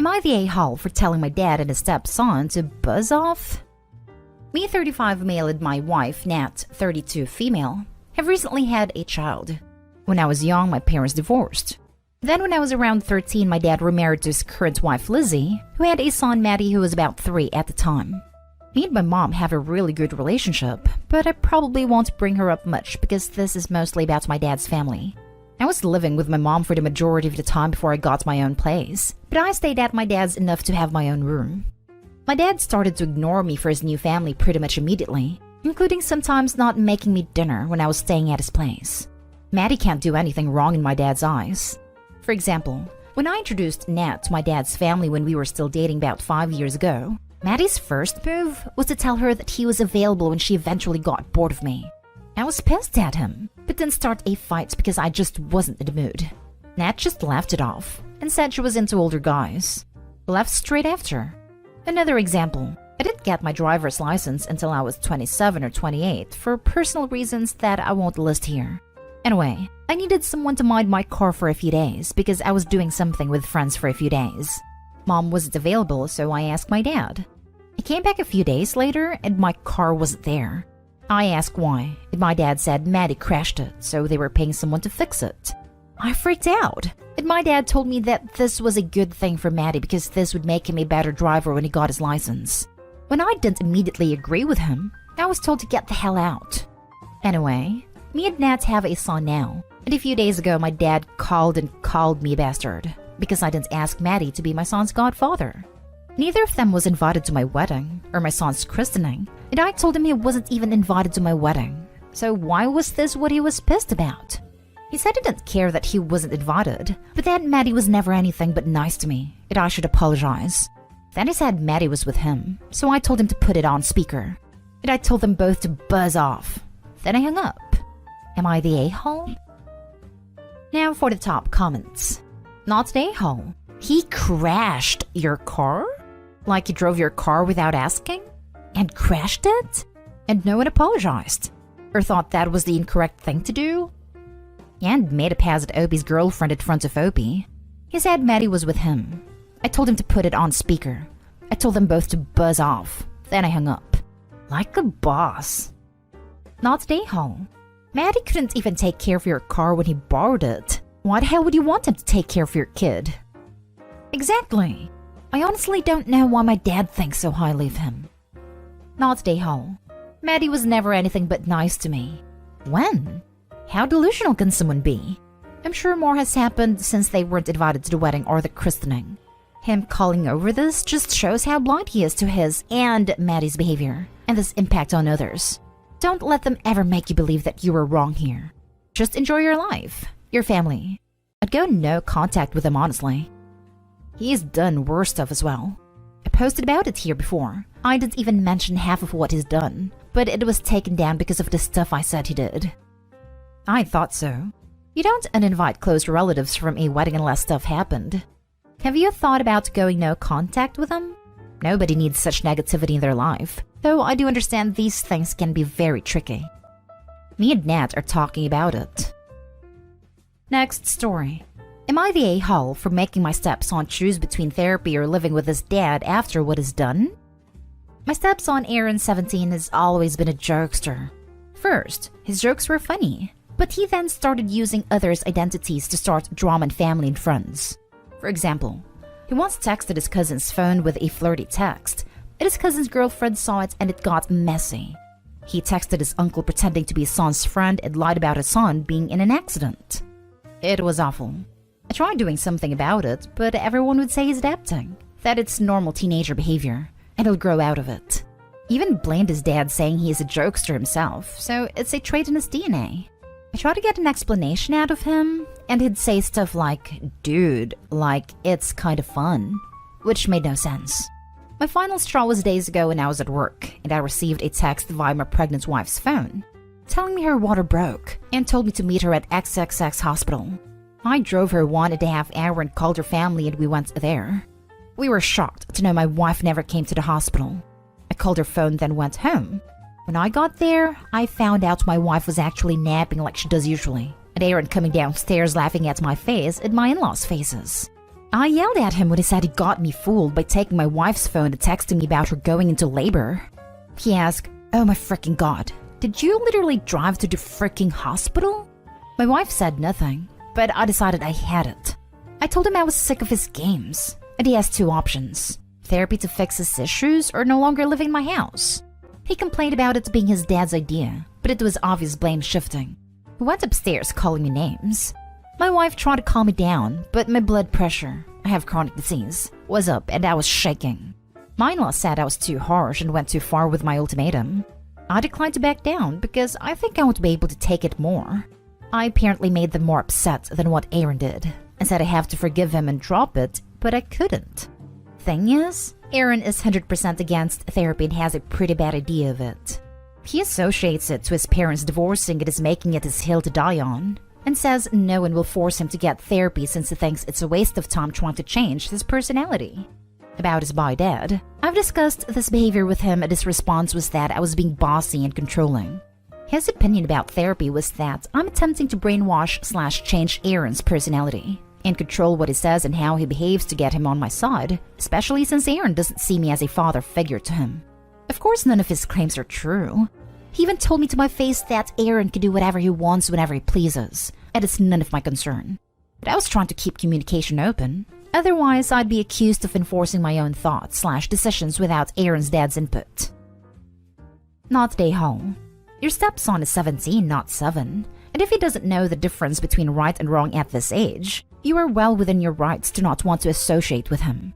Am I the a-hole for telling my dad and his stepson to buzz off? Me, 35 male, and my wife, Nat, 32 female, have recently had a child. When I was young, my parents divorced. Then when I was around 13, my dad remarried to his current wife, Lizzie, who had a son, Maddie, who was about 3 at the time. Me and my mom have a really good relationship, but I probably won't bring her up much because this is mostly about my dad's family. I was living with my mom for the majority of the time before I got my own place, but I stayed at my dad's enough to have my own room. My dad started to ignore me for his new family pretty much immediately, including sometimes not making me dinner when I was staying at his place. Maddie can't do anything wrong in my dad's eyes. For example, when I introduced Nat to my dad's family when we were still dating about 5 years ago, Maddie's first move was to tell her that he was available when she eventually got bored of me. I was pissed at him, but didn't start a fight because I just wasn't in the mood. Nat just laughed it off and said she was into older guys. Left straight after. Another example, I didn't get my driver's license until I was 27 or 28 for personal reasons that I won't list here. Anyway, I needed someone to mind my car for a few days because I was doing something with friends for a few days. Mom wasn't available, so I asked my dad. I came back a few days later and my car wasn't there. I asked why, and my dad said Maddie crashed it, so they were paying someone to fix it. I freaked out, and my dad told me that this was a good thing for Maddie because this would make him a better driver when he got his license. When I didn't immediately agree with him, I was told to get the hell out. Anyway, me and Nat have a son now, and a few days ago my dad called me a bastard because I didn't ask Maddie to be my son's godfather. Neither of them was invited to my wedding or my son's christening, and I told him he wasn't even invited to my wedding. So why was this what he was pissed about? He said he didn't care that he wasn't invited, but that Maddie was never anything but nice to me, and I should apologize. Then he said Maddie was with him, so I told him to put it on speaker, and I told them both to buzz off. Then I hung up. Am I the a-hole? Now for the top comments. Not the a-hole. He crashed your car? Like you drove your car without asking? And crashed it? And no one apologized? Or thought that was the incorrect thing to do? And made a pass at Opie's girlfriend in front of Opie. He said Maddie was with him. I told him to put it on speaker. I told them both to buzz off. Then I hung up. Like a boss. Not the a-hole. Maddie couldn't even take care of your car when he borrowed it. Why the hell would you want him to take care of your kid? Exactly. I honestly don't know why my dad thinks so highly of him. Not the a-hole. Maddie was never anything but nice to me. When? How delusional can someone be? I'm sure more has happened since they weren't invited to the wedding or the christening. Him calling over this just shows how blind he is to his and Maddie's behavior and this impact on others. Don't let them ever make you believe that you were wrong here. Just enjoy your life, your family. I'd go no contact with him, honestly. He's done worse stuff as well. I posted about it here before. I didn't even mention half of what he's done, but it was taken down because of the stuff I said he did. I thought so. You don't uninvite close relatives from a wedding unless stuff happened. Have you thought about going no contact with them? Nobody needs such negativity in their life, though I do understand these things can be very tricky. Me and Nat are talking about it. Next story. Am I the a-hole for making my stepson choose between therapy or living with his dad after what is done? My stepson Aaron, 17, has always been a jokester. First, his jokes were funny, but he then started using others' identities to start drama in family and friends. For example, he once texted his cousin's phone with a flirty text, and his cousin's girlfriend saw it and it got messy. He texted his uncle pretending to be his son's friend and lied about his son being in an accident. It was awful. I tried doing something about it, but everyone would say he's adapting, that it's normal teenager behavior, and he'll grow out of it. He even blamed his dad, saying he is a jokester himself, so it's a trait in his DNA. I tried to get an explanation out of him, and he'd say stuff like, dude, like, it's kind of fun, which made no sense. My final straw was days ago when I was at work, and I received a text via my pregnant wife's phone, telling me her water broke, and told me to meet her at XXX hospital. I drove her 1.5 hours and called her family, and we went there. We were shocked to know my wife never came to the hospital. I called her phone, then went home. When I got there, I found out my wife was actually napping like she does usually, and Aaron coming downstairs laughing at my face and my in-laws' faces. I yelled at him when he said he got me fooled by taking my wife's phone and texting me about her going into labor. He asked, "Oh my freaking god, did you literally drive to the freaking hospital?" My wife said nothing, but I decided I had it. I told him I was sick of his games, and he has two options: therapy to fix his issues or no longer live in my house. He complained about it being his dad's idea, but it was obvious blame shifting. He went upstairs calling me names. My wife tried to calm me down, but my blood pressure, I have chronic disease, was up and I was shaking. My in-law said I was too harsh and went too far with my ultimatum. I declined to back down because I think I won't be able to take it more. I apparently made them more upset than what Aaron did, and said I have to forgive him and drop it, but I couldn't. Thing is, Aaron is 100% against therapy and has a pretty bad idea of it. He associates it to his parents divorcing and is making it his hill to die on, and says no one will force him to get therapy since he thinks it's a waste of time trying to change his personality. About his bi dad, I've discussed this behavior with him and his response was that I was being bossy and controlling. His opinion about therapy was that I'm attempting to brainwash/change Aaron's personality and control what he says and how he behaves to get him on my side, especially since Aaron doesn't see me as a father figure to him. Of course, none of his claims are true. He even told me to my face that Aaron can do whatever he wants whenever he pleases, and it's none of my concern. But I was trying to keep communication open. Otherwise, I'd be accused of enforcing my own thoughts/decisions without Aaron's dad's input. Not day home. Your stepson is 17, not 7, and if he doesn't know the difference between right and wrong at this age, you are well within your rights to not want to associate with him.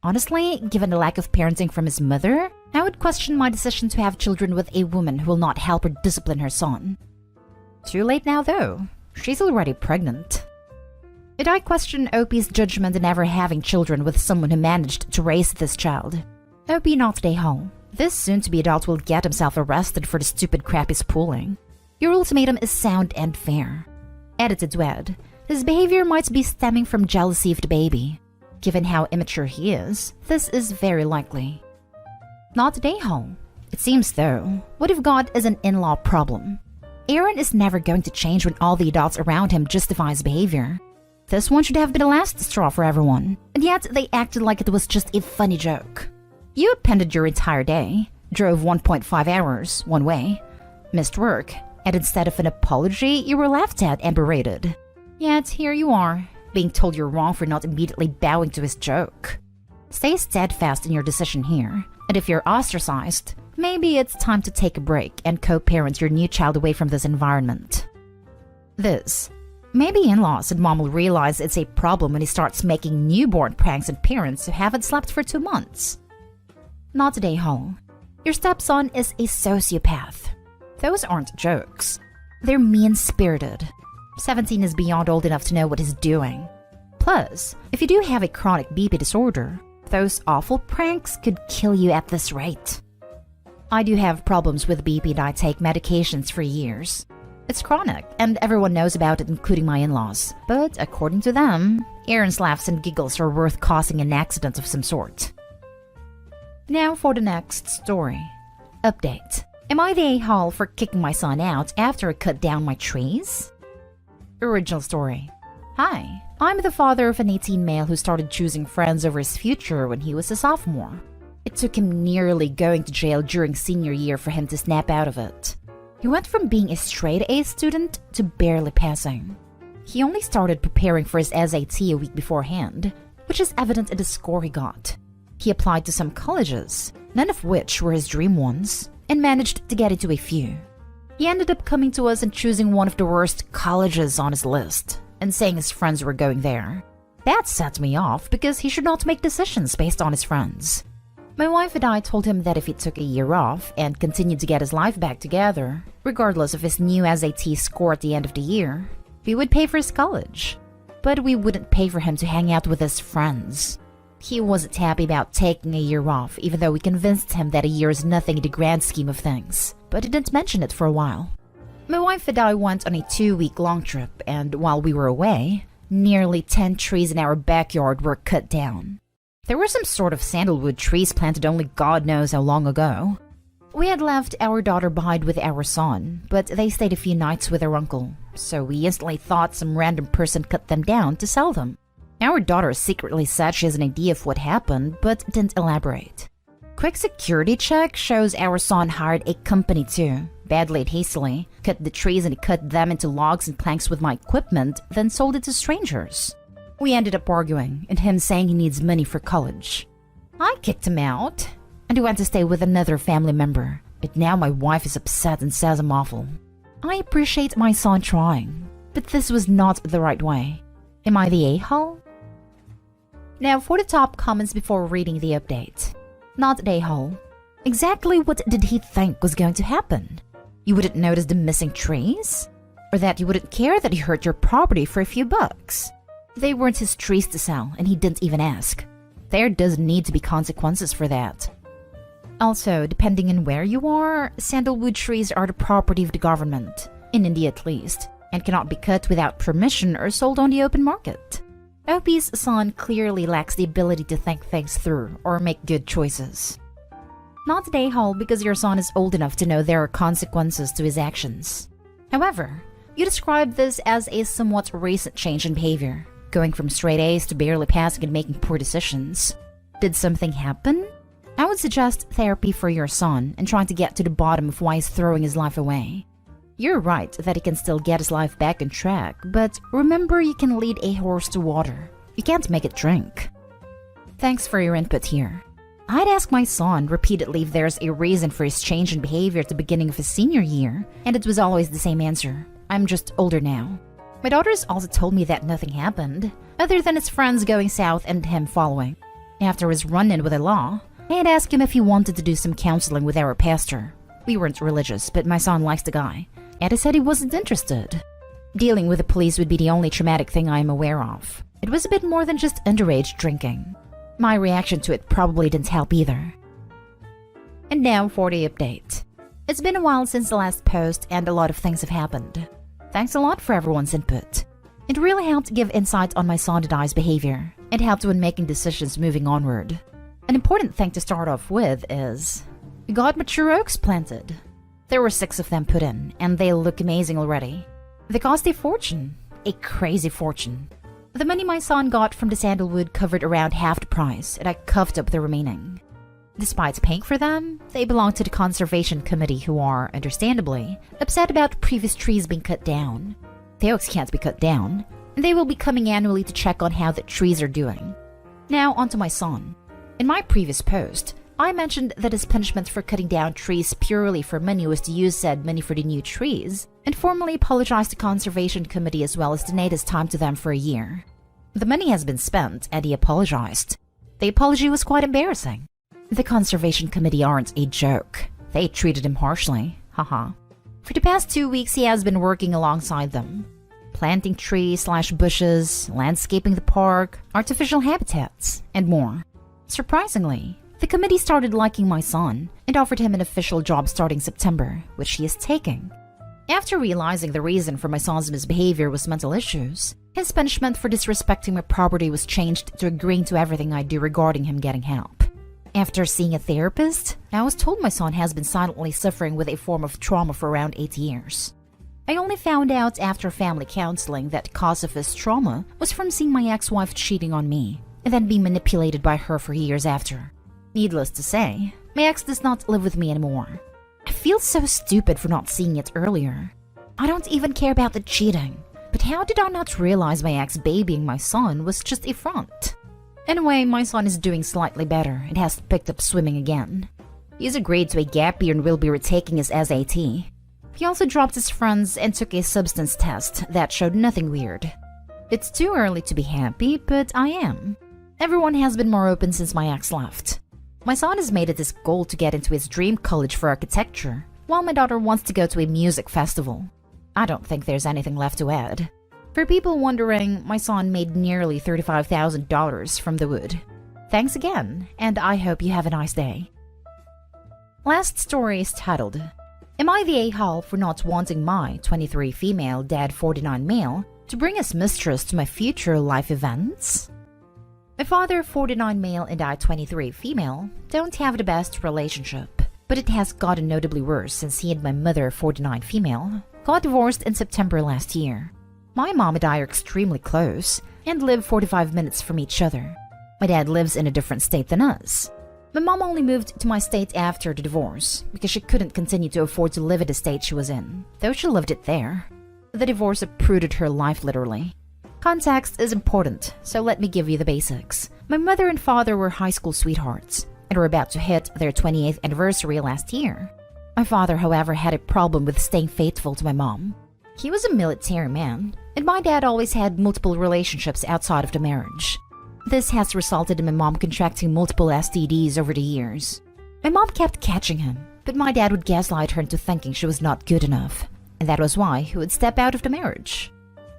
Honestly, given the lack of parenting from his mother, I would question my decision to have children with a woman who will not help her discipline her son. Too late now though, she's already pregnant. Did I question Opie's judgment in ever having children with someone who managed to raise this child? Opie not day home. This soon-to-be adult will get himself arrested for the stupid crap he's pulling. Your ultimatum is sound and fair. Edited Wed. His behavior might be stemming from jealousy of the baby. Given how immature he is, this is very likely. Not day home. It seems though, what you've got is an in-law problem. Aaron is never going to change when all the adults around him justify his behavior. This one should have been the last straw for everyone, and yet they acted like it was just a funny joke. You appended your entire day, drove 1.5 hours one way, missed work, and instead of an apology, you were laughed at and berated. Yet here you are, being told you're wrong for not immediately bowing to his joke. Stay steadfast in your decision here, and if you're ostracized, maybe it's time to take a break and co-parent your new child away from this environment. Maybe in-laws and mom will realize it's a problem when he starts making newborn pranks on parents who haven't slept for 2 months. Not day home. Your stepson is a sociopath. Those aren't jokes. They're mean-spirited. 17 is beyond old enough to know what he's doing. Plus, if you do have a chronic BP disorder, those awful pranks could kill you at this rate. I do have problems with BP and I take medications for years. It's chronic, and everyone knows about it, including my in-laws. But according to them, Aaron's laughs and giggles are worth causing an accident of some sort. Now for the next story. Update. Am I the a-hole for kicking my son out after I cut down my trees? Original story. Hi, I'm the father of an 18 male who started choosing friends over his future when he was a sophomore. It took him nearly going to jail during senior year for him to snap out of it. He went from being a straight A student to barely passing. He only started preparing for his SAT a week beforehand, which is evident in the score he got. He applied to some colleges, none of which were his dream ones, and managed to get into a few. He ended up coming to us and choosing one of the worst colleges on his list, and saying his friends were going there. That set me off because he should not make decisions based on his friends. My wife and I told him that if he took a year off and continued to get his life back together, regardless of his new SAT score at the end of the year, we would pay for his college. But we wouldn't pay for him to hang out with his friends. He wasn't happy about taking a year off, even though we convinced him that a year is nothing in the grand scheme of things, but he didn't mention it for a while. My wife and I went on a 2-week long trip, and while we were away, nearly 10 trees in our backyard were cut down. There were some sort of sandalwood trees planted only God knows how long ago. We had left our daughter behind with our son, but they stayed a few nights with her uncle, so we instantly thought some random person cut them down to sell them. Our daughter secretly said she has an idea of what happened, but didn't elaborate. Quick security check shows our son hired a company to, badly and hastily, cut the trees and cut them into logs and planks with my equipment, then sold it to strangers. We ended up arguing, and him saying he needs money for college. I kicked him out, and he went to stay with another family member, but now my wife is upset and says I'm awful. I appreciate my son trying, but this was not the right way. Am I the a-hole? Now for the top comments before reading the update. Not the a-hole. Exactly what did he think was going to happen? You wouldn't notice the missing trees? Or that you wouldn't care that he hurt your property for a few bucks? They weren't his trees to sell, and he didn't even ask. There doesn't need to be consequences for that. Also, depending on where you are, sandalwood trees are the property of the government, in India at least, and cannot be cut without permission or sold on the open market. OP's son clearly lacks the ability to think things through or make good choices. Not the a-hole because your son is old enough to know there are consequences to his actions. However, you describe this as a somewhat recent change in behavior, going from straight A's to barely passing and making poor decisions. Did something happen? I would suggest therapy for your son and trying to get to the bottom of why he's throwing his life away. You're right that he can still get his life back on track, but remember you can lead a horse to water. You can't make it drink. Thanks for your input here. I'd ask my son repeatedly if there's a reason for his change in behavior at the beginning of his senior year, and it was always the same answer. I'm just older now. My daughters also told me that nothing happened, other than his friends going south and him following. After his run-in with the law, I had asked him if he wanted to do some counseling with our pastor. We weren't religious, but my son likes the guy, and he said he wasn't interested. Dealing with the police would be the only traumatic thing I am aware of. It was a bit more than just underage drinking. My reaction to it probably didn't help either. And now for the update. It's been a while since the last post and a lot of things have happened. Thanks a lot for everyone's input. It really helped give insight on my son and I's behavior, and helped when making decisions moving onward. An important thing to start off with is, we got mature oaks planted. There were 6 of them put in, and they look amazing already. They cost a fortune, a crazy fortune. The money my son got from the sandalwood covered around half the price, and I coughed up the remaining. Despite paying for them, they belong to the conservation committee who are, understandably, upset about previous trees being cut down. The oaks can't be cut down, and they will be coming annually to check on how the trees are doing. Now onto my son. In my previous post, I mentioned that his punishment for cutting down trees purely for money was to use said money for the new trees, and formally apologize to conservation committee as well as donate his time to them for a year. The money has been spent, and he apologized. The apology was quite embarrassing. The conservation committee aren't a joke. They treated him harshly, haha. For the past 2 weeks he has been working alongside them. Planting trees/bushes, landscaping the park, artificial habitats, and more. Surprisingly, the committee started liking my son and offered him an official job starting September, which he is taking. After realizing the reason for my son's misbehavior was mental issues, his punishment for disrespecting my property was changed to agreeing to everything I do regarding him getting help. After seeing a therapist, I was told my son has been silently suffering with a form of trauma for around 8 years. I only found out after family counseling that the cause of his trauma was from seeing my ex-wife cheating on me, and then being manipulated by her for years after. Needless to say, my ex does not live with me anymore. I feel so stupid for not seeing it earlier. I don't even care about the cheating, but how did I not realize my ex babying my son was just a front? Anyway, my son is doing slightly better and has picked up swimming again. He's agreed to a gap year and will be retaking his SAT. He also dropped his friends and took a substance test that showed nothing weird. It's too early to be happy, but I am. Everyone has been more open since my ex left. My son has made it his goal to get into his dream college for architecture, while my daughter wants to go to a music festival. I don't think there's anything left to add. For people wondering, my son made nearly $35,000 from the wood. Thanks again, and I hope you have a nice day. Last story is titled, Am I the a-hole for not wanting my 23 female, dad 49 male to bring his mistress to my future life events? My father 49 male and I 23 female don't have the best relationship, but it has gotten notably worse since he and my mother 49 female got divorced in September last year. My mom and I are extremely close and live 45 minutes from each other. My dad lives in a different state than us. My mom only moved to my state after the divorce because she couldn't continue to afford to live at the state she was in, though she loved it there. The divorce uprooted her life literally. Context is important, so let me give you the basics. My mother and father were high school sweethearts and were about to hit their 28th anniversary last year. My father, however, had a problem with staying faithful to my mom. He was a military man, and my dad always had multiple relationships outside of the marriage. This has resulted in my mom contracting multiple STDs over the years. My mom kept catching him, but my dad would gaslight her into thinking she was not good enough, and that was why he would step out of the marriage.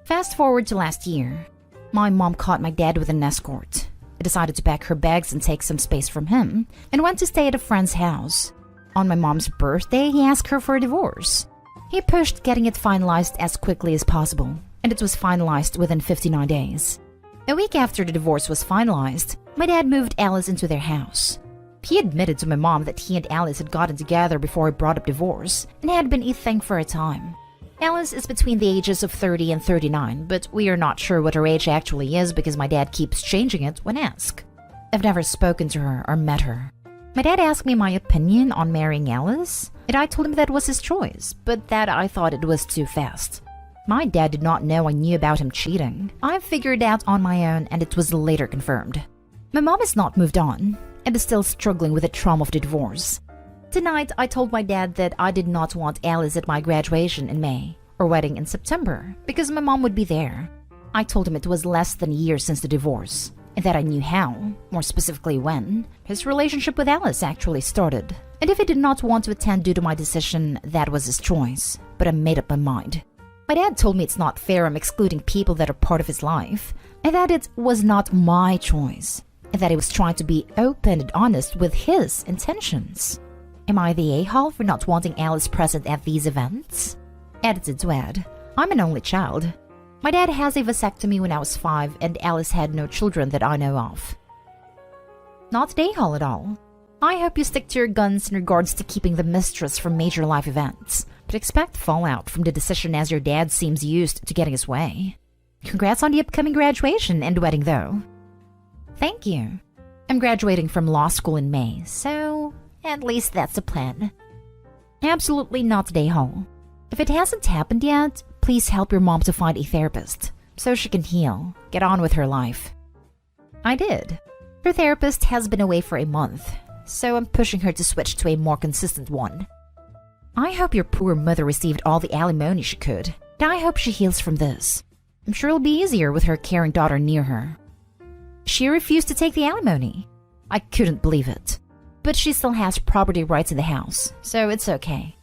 Fast forward to last year. My mom caught my dad with an escort. He decided to pack her bags and take some space from him, and went to stay at a friend's house. On my mom's birthday, he asked her for a divorce. He pushed getting it finalized as quickly as possible, and it was finalized within 59 days. A week after the divorce was finalized, my dad moved Alice into their house. He admitted to my mom that he and Alice had gotten together before he brought up divorce and had been a thing for a time. Alice is between the ages of 30 and 39, but we are not sure what her age actually is because my dad keeps changing it when asked. I've never spoken to her or met her. My dad asked me my opinion on marrying Alice, and I told him that was his choice, but that I thought it was too fast. My dad did not know I knew about him cheating. I figured it out on my own, and it was later confirmed. My mom has not moved on, and is still struggling with the trauma of the divorce. Tonight, I told my dad that I did not want Alice at my graduation in May, or wedding in September, because my mom would be there. I told him it was less than a year since the divorce, and that I knew how, more specifically when, his relationship with Alice actually started. And if he did not want to attend due to my decision, that was his choice, but I made up my mind. My dad told me it's not fair I'm excluding people that are part of his life, and that it was not my choice, and that he was trying to be open and honest with his intentions. Am I the a-hole for not wanting Alice present at these events? Edited to add, I'm an only child. My dad has a vasectomy when I was 5, and Alice had no children that I know of. Not the a-hole at all. I hope you stick to your guns in regards to keeping the mistress from major life events, but expect fallout from the decision as your dad seems used to getting his way. Congrats on the upcoming graduation and wedding though. Thank you. I'm graduating from law school in May, so at least that's the plan. Absolutely not the a-hole. If it hasn't happened yet, please help your mom to find a therapist so she can heal, get on with her life. I did. Her therapist has been away for a month, so I'm pushing her to switch to a more consistent one. I hope your poor mother received all the alimony she could, and I hope she heals from this. I'm sure it'll be easier with her caring daughter near her. She refused to take the alimony. I couldn't believe it. But she still has property rights in the house, so it's okay.